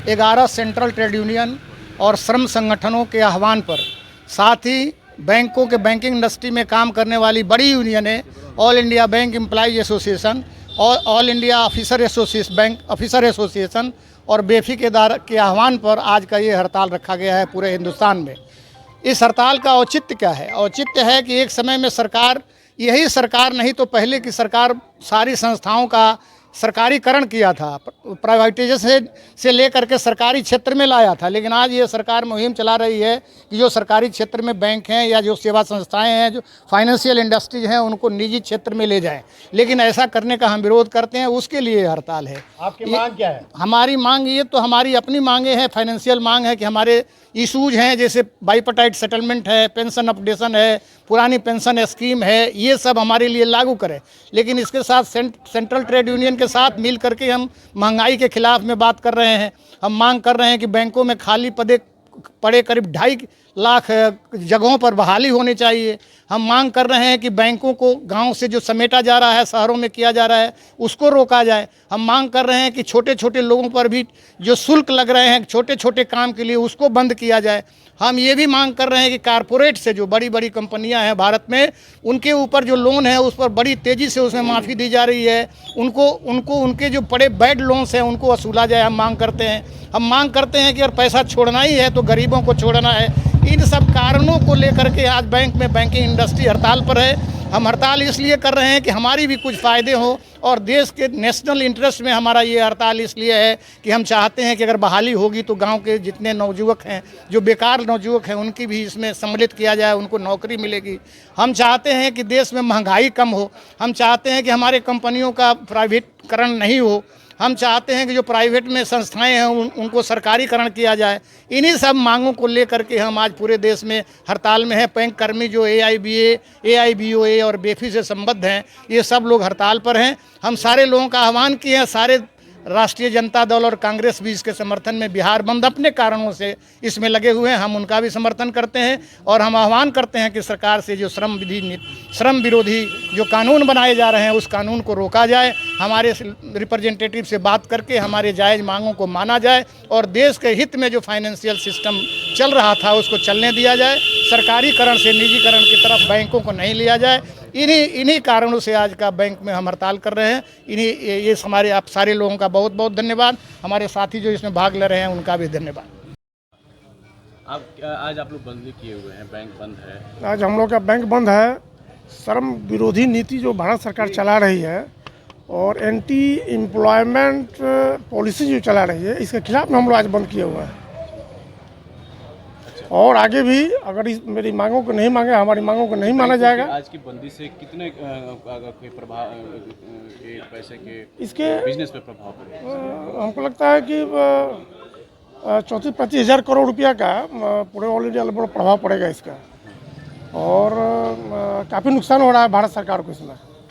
11 central trade union और श्रम संगठनों के आह्वान पर, साथ ही बैंकों के बैंकिंग इंडस्ट्री में काम करने वाली बड़ी यूनियनें all India bank employees association और all India officer association, bank officer association और बेफी के आह्वान पर आज का ये हड़ताल रखा गया है पूरे हिंदुस्तान में। इस हड़ताल का औचित्य क्या है? औचित्य है कि एक समय में सरकार, यही सरकार नहीं तो पहले की सरकार, सारी संस्थाओं का सरकारीकरण किया था, प्राइवेटाइजेशन से लेकर के सरकारी क्षेत्र में लाया था। लेकिन आज ये सरकार मुहिम चला रही है कि जो सरकारी क्षेत्र में बैंक हैं या जो सेवा संस्थाएं हैं, जो फाइनेंशियल इंडस्ट्रीज हैं, उनको निजी क्षेत्र में ले जाएं। लेकिन ऐसा करने का हम विरोध करते हैं, उसके लिए हड़ताल है। आपकी मांग क्या है? हमारी मांग, ये तो हमारी अपनी मांगे हैं, फाइनेंशियल मांग है कि हमारे इशूज हैं, जैसे बाइपार्टाइट सेटलमेंट है, पेंशन अपडेशन है, पुरानी पेंशन स्कीम है, ये सब हमारे लिए लागू करें। लेकिन इसके साथ सेंट्रल ट्रेड यूनियन के साथ मिल करके हम महंगाई के खिलाफ में बात कर रहे हैं। हम मांग कर रहे हैं कि बैंकों में खाली पड़े करीब 2.5 लाख जगहों पर बहाली होनी चाहिए। हम मांग कर रहे हैं कि बैंकों को गांव से जो समेटा जा रहा है, शहरों में किया जा रहा है, उसको रोका जाए। हम मांग कर रहे हैं कि छोटे छोटे लोगों पर भी जो शुल्क लग रहे हैं छोटे छोटे काम के लिए, उसको बंद किया जाए। हम ये भी मांग कर रहे हैं कि कारपोरेट से जो बड़ी बड़ी कंपनियां हैं भारत में, उनके ऊपर जो लोन है उस पर बड़ी तेज़ी से उसमें माफ़ी दी जा रही है। उनको उनके जो बड़े बैड लोन्स हैं उनको वसूला जाए, हम मांग करते हैं। हम मांग करते हैं कि अगर पैसा छोड़ना ही है तो गरीबों को छोड़ना है। इन सब कारणों को लेकर के आज बैंक में बैंकिंग इंडस्ट्री हड़ताल पर है। हम हड़ताल इसलिए कर रहे हैं कि हमारी भी कुछ फ़ायदे हों, और देश के नेशनल इंटरेस्ट में हमारा ये हड़ताल इसलिए है कि हम चाहते हैं कि अगर बहाली होगी तो गांव के जितने नवयुवक हैं, जो बेकार नवयुवक हैं, उनकी भी इसमें सम्मिलित किया जाए, उनको नौकरी मिलेगी। हम चाहते हैं कि देश में महंगाई कम हो। हम चाहते हैं कि हमारे कंपनियों का प्राइवेटकरण नहीं हो। हम चाहते हैं कि जो प्राइवेट में संस्थाएं हैं उनको सरकारीकरण किया जाए। इन्हीं सब मांगों को लेकर के हम आज पूरे देश में हड़ताल में हैं। बैंक कर्मी जो AIBA, AIBOA और बेफी से संबद्ध हैं, ये सब लोग हड़ताल पर हैं। हम सारे लोगों का आह्वान किए हैं, सारे राष्ट्रीय जनता दल और कांग्रेस भी इसके समर्थन में, बिहार बंद अपने कारणों से इसमें लगे हुए हैं, हम उनका भी समर्थन करते हैं। और हम आह्वान करते हैं कि सरकार से जो श्रम विरोधी जो कानून बनाए जा रहे हैं उस कानून को रोका जाए, हमारे रिप्रेजेंटेटिव से बात करके हमारे जायज़ मांगों को माना जाए, और देश के हित में जो फाइनेंशियल सिस्टम चल रहा था उसको चलने दिया जाए। सरकारीकरण से निजीकरण की तरफ बैंकों को नहीं लिया जाए। इन्हीं कारणों से आज का बैंक में हम हड़ताल कर रहे हैं। ये हमारे आप सारे लोगों का बहुत बहुत धन्यवाद। हमारे साथी जो इसमें भाग ले रहे हैं उनका भी धन्यवाद। आज आप लोग बंद किए हुए हैं, बैंक बंद है। आज हम लोग का बैंक बंद है। श्रम विरोधी नीति जो भारत सरकार चला रही है और एंटी एम्प्लॉयमेंट पॉलिसी जो चला रही है, इसके खिलाफ में हम लोग आज बंद किए हुए हैं। और आगे भी अगर मेरी मांगों को नहीं मांगे, हमारी मांगों को नहीं माना जाएगा। आज की बंदी से कितने प्रभाव, पैसे के इसके बिजनेस पे प्रभाव पड़ेगा? हमको लगता है कि 34-35 हज़ार करोड़ रुपया का पूरे ऑल इंडिया लेवल पर प्रभाव पड़ेगा इसका। और काफ़ी नुकसान हो रहा है भारत सरकार को इसमें।